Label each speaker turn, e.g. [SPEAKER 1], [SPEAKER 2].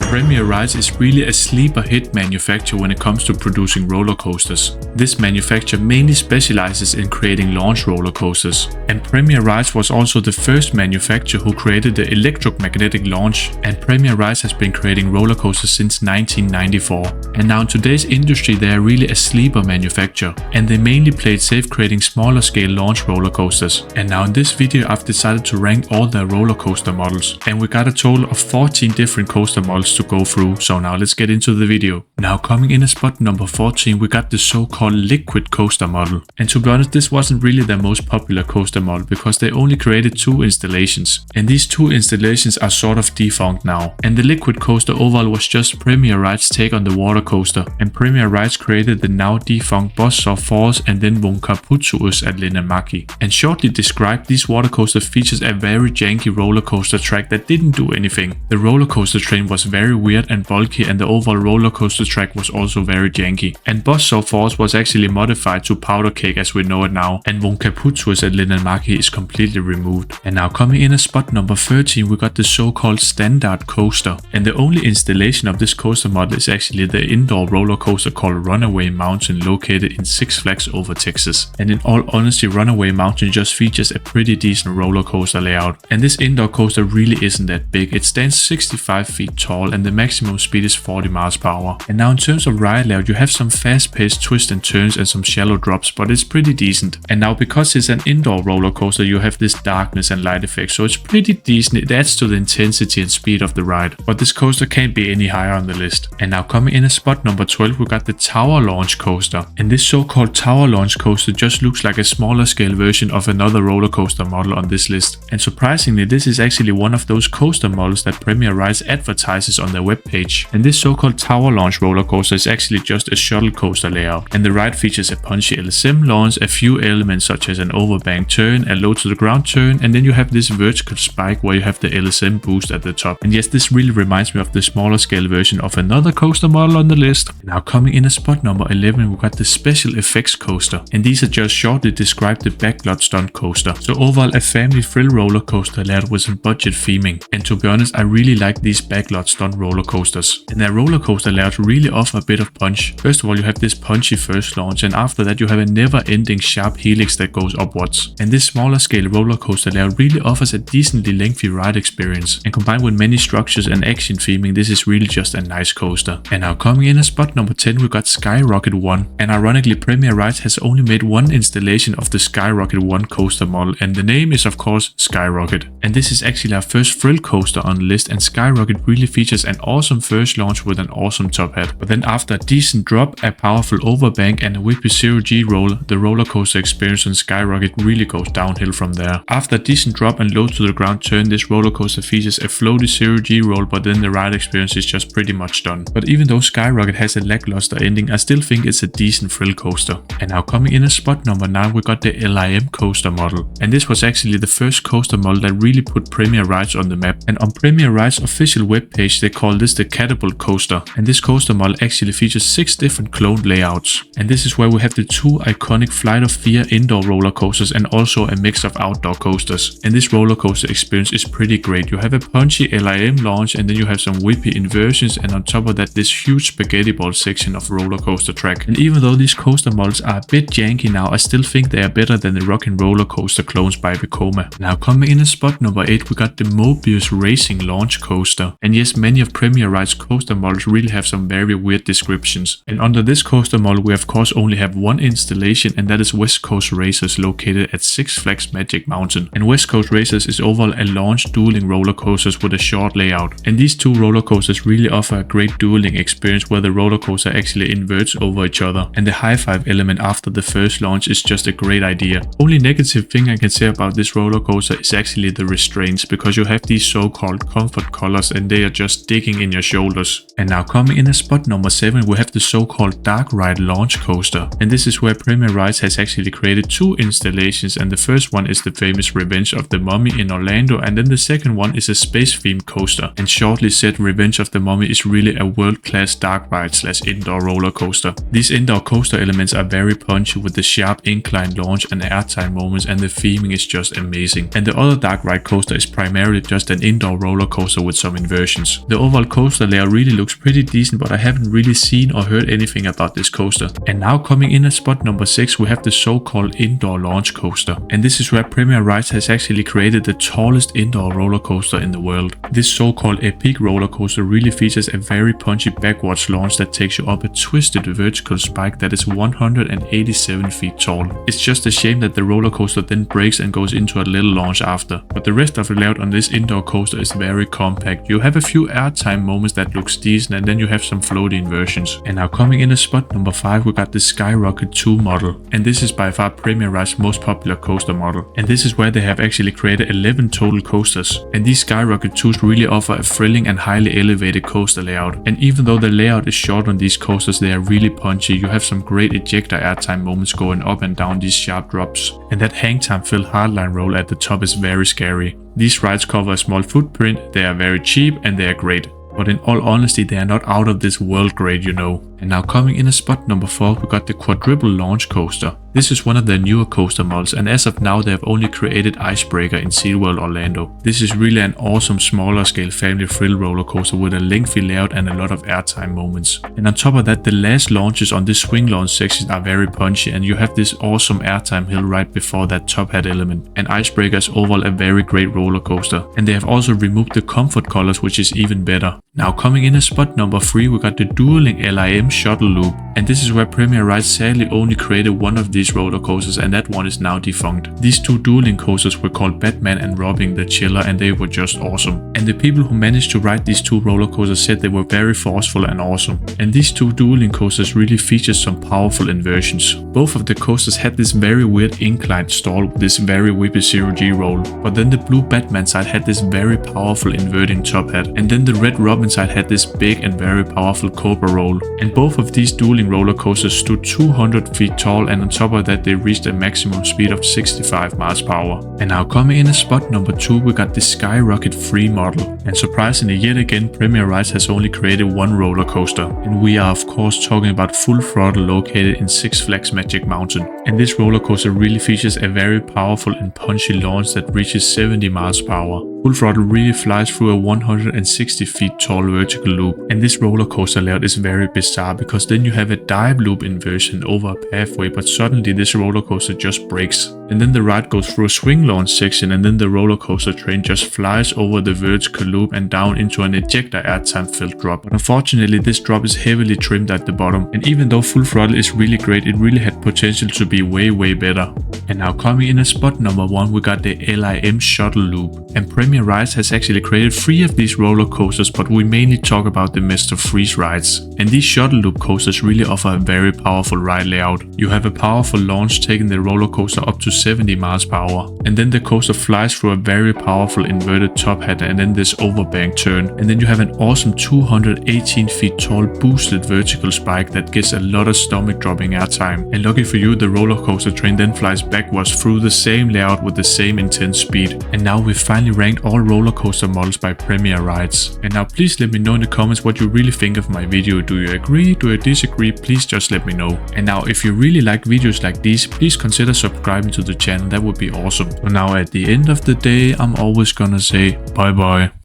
[SPEAKER 1] Premier Rides is really a sleeper hit manufacturer when it comes to producing roller coasters. This manufacturer mainly specializes in creating launch roller coasters. And Premier Rides was also the first manufacturer who created the electromagnetic launch, and Premier Rides has been creating roller coasters since 1994. And now in today's industry they are really a sleeper manufacturer, and they mainly play it safe creating smaller scale launch roller coasters. And now in this video I've decided to rank all their roller coaster models, and we got a total of 14 different coaster models to go through, so now let's get into the video. Now coming in at spot number 14 we got the so-called liquid coaster model, and to be honest this wasn't really their most popular coaster model because they only created 2 installations, and these 2 installations are sort of defunct now. And the liquid coaster overall was just Premier Rides' take on the water coaster, and Premier Rides created the now defunct Buzzsaw Force and then Vunkaputsuus at LIIM. And shortly described, this water coaster features a very janky roller coaster track that didn't do anything. The roller coaster train was very weird and bulky, and the overall roller coaster track was also very janky. And Buzzsaw Force was actually modified to powder cake as we know it now, and Vunkaputsuus at LIIM is completely removed. And now coming in at spot number 13 we got the so-called standard coaster, and the only installation of this coaster model is actually the indoor roller coaster called Runaway Mountain, located in Six Flags Over Texas. And in all honesty, Runaway Mountain just features a pretty decent roller coaster layout, and this indoor coaster really isn't that big. It stands 65 feet tall and the maximum speed is 40 miles per hour. And now in terms of ride layout, you have some fast-paced twists and turns and some shallow drops, but it's pretty decent. And now because it's an indoor roller coaster, you have this darkness and light effect, so it's pretty decent. It adds to the intensity and speed of the ride, but this coaster can't be any higher on the list. And now coming in at spot number 12 we got the tower launch coaster, and this so-called tower launch coaster just looks like a smaller scale version of another roller coaster model on this list. And surprisingly, this is actually one of those coaster models that Premier Rides advertises on their webpage. And this so-called tower launch roller coaster is actually just a shuttle coaster layout, and the ride features a punchy LSM launch, a few elements such as an overbank turn, a low to the ground turn, and then you have this vertical spike where you have the LSM boost at the top. And yes, this really reminds me of the smaller scale version of another coaster model on the list. Now coming in at spot number 11 we got the special effects coaster, and these are just shortly described the backlot stunt coaster. So overall a family thrill roller coaster layout with some budget theming, and to be honest I really like these backlot stunt roller coasters, and their roller coaster layouts really offer a bit of punch. First of all you have this punchy first launch, and after that you have a never ending sharp helix that goes upwards. And this smaller scale roller coaster layout really offers a decently lengthy ride experience, and combined with many structures and action theming, this is really just a nice coaster. And now coming in at spot number 10 we got Skyrocket 1, and ironically Premier Rides has only made one installation of the Skyrocket 1 coaster model, and the name is of course Skyrocket. And this is actually our first thrill coaster on the list, and Skyrocket really features an awesome first launch with an awesome top hat, but then after a decent drop, a powerful overbank and a whippy 0G roll, the roller coaster experience on Skyrocket really goes downhill from there. After a decent drop and low to the ground turn, this roller coaster features a floaty 0G roll, but then the ride experience is just pretty much done. But even though Skyrocket has a lackluster ending, I still think it's a decent thrill coaster. And now coming in at spot number 9 we got the LIIM coaster model, and this was actually the first coaster model that really put Premier Rides on the map. And on Premier Rides official webpage they call this the Quadruple coaster, and this coaster model actually features 6 different cloned layouts. And this is where we have the 2 iconic Flight of Fear indoor roller coasters and also a mix of outdoor coasters. And this roller coaster experience is pretty great. You have a punchy LIIM launch, and then you have some whippy inversions, and on top of that this huge spaghetti ball section of roller coaster track. And even though these coaster models are a bit janky now, I still think they are better than the Rock and Roller Coaster clones by Vekoma. Now coming in at spot number 8 we got the Mobius racing launch coaster, and yes, many of Premier Rides coaster models really have some very weird descriptions. And under this coaster model we of course only have one installation, and that is West Coast Racers, located at Six Flags Magic Mountain. And West Coast Racers is overall a launch dueling roller coasters with a short layout, and these 2 roller coasters really offer a great dueling experience where the roller coaster actually inverts over each other, and the high five element after the first launch is just a great idea. Only negative thing I can say about this roller coaster is actually the restraints, because you have these so-called comfort collars and they are just digging in your shoulders. And now coming in at spot number 7 we have the so-called Dark Ride launch coaster, and this is where Premier Rides has actually created 2 installations, and the first one is the famous Revenge of the Mummy in Orlando, and then the second one is a space themed coaster. And shortly said, Revenge of the Mummy is really a world-class dark ride / indoor roller coaster. These indoor coaster elements are very punchy with the sharp incline launch and airtime moments, and the theming is just amazing. And the other dark ride coaster is primarily just an indoor roller coaster with some inversions. The overall coaster layout really looks pretty decent, but I haven't really seen or heard anything about this coaster. And now coming in at spot number 6, we have the so-called indoor launch coaster. And this is where Premier Rides has actually created the tallest indoor roller coaster in the world. This so-called epic roller coaster really features a very punchy backwards launch that takes you up a twisted vertical spike that is 187 feet tall. It's just a shame that the roller coaster then breaks and goes into a little launch after. But the rest of the layout on this indoor coaster is very compact. You have a few airtime moments that looks decent, and then you have some floaty inversions. And now coming in at spot number 5, we got the Skyrocket 2 model. And this is by far Premier Ride's most popular coaster model. And this is where they have actually created 11 total coasters. And these Skyrocket 2s really offer a thrilling and highly elevated coaster layout. And even though the layout is short on these coasters, they are really punchy. You have some great ejector airtime moments going up and down these sharp drops. And that hang time filled hardline roll at the top is very scary. These rides cover a small footprint, they are very cheap, and they are great. But in all honesty, they are not out of this world great, you know. And now coming in at spot number 4, we got the Quadruple launch coaster. This is one of their newer coaster models, and as of now they have only created Icebreaker in SeaWorld Orlando. This is really an awesome smaller scale family thrill roller coaster with a lengthy layout and a lot of airtime moments. And on top of that, the last launches on this swing launch section are very punchy, and you have this awesome airtime hill right before that top hat element. And Icebreaker is overall a very great roller coaster, and they have also removed the comfort colors, which is even better. Now coming in at spot number 3, we got the Dueling LIM shuttle loop, and this is where Premier Rides sadly only created one of these roller coasters, and that one is now defunct. These two dueling coasters were called Batman and Robin the Chiller, and they were just awesome. And the people who managed to ride these two roller coasters said they were very forceful and awesome. And these two dueling coasters really featured some powerful inversions. Both of the coasters had this very weird inclined stall with this very whippy 0G roll, but then the blue Batman side had this very powerful inverting top hat, and then the red Robin side had this big and very powerful Cobra roll. And both of these dueling roller coasters stood 200 feet tall, and on top of that they reached a maximum speed of 65 miles per hour. And now coming in at spot number 2, we got the Skyrocket 3 model. And surprisingly yet again, Premier Rides has only created one roller coaster. And we are of course talking about Full Throttle, located in Six Flags Magic Mountain. And this roller coaster really features a very powerful and punchy launch that reaches 70 miles per hour. Full Throttle really flies through a 160 feet tall vertical loop, and this roller coaster layout is very bizarre because then you have a dive loop inversion over a pathway, but suddenly this roller coaster just breaks. And then the ride goes through a swing launch section, and then the roller coaster train just flies over the vertical loop and down into an ejector airtime filled drop. But unfortunately this drop is heavily trimmed at the bottom, and even though Full Throttle is really great, it really had potential to be way better. And now coming in at spot number 1, we got the LIM shuttle loop. And Premier Rides has actually created 3 of these roller coasters, but we mainly talk about the Mr. Freeze rides. And these shuttle loop coasters really offer a very powerful ride layout. You have a powerful launch taking the roller coaster up to 70 miles per hour, and then the coaster flies through a very powerful inverted top hat and then this overbank turn, and then you have an awesome 218 feet tall boosted vertical spike that gets a lot of stomach dropping airtime. And lucky for you, the roller coaster train then flies backwards through the same layout with the same intense speed. And now we've finally ranked all roller coaster models by Premier Rides. And now please let me know in the comments what you really think of my video. Do you agree? Do you disagree? Please just let me know. And now if you really like videos like these, please consider subscribing to the channel. That would be awesome. So now at the end of the day, I'm always gonna say bye bye.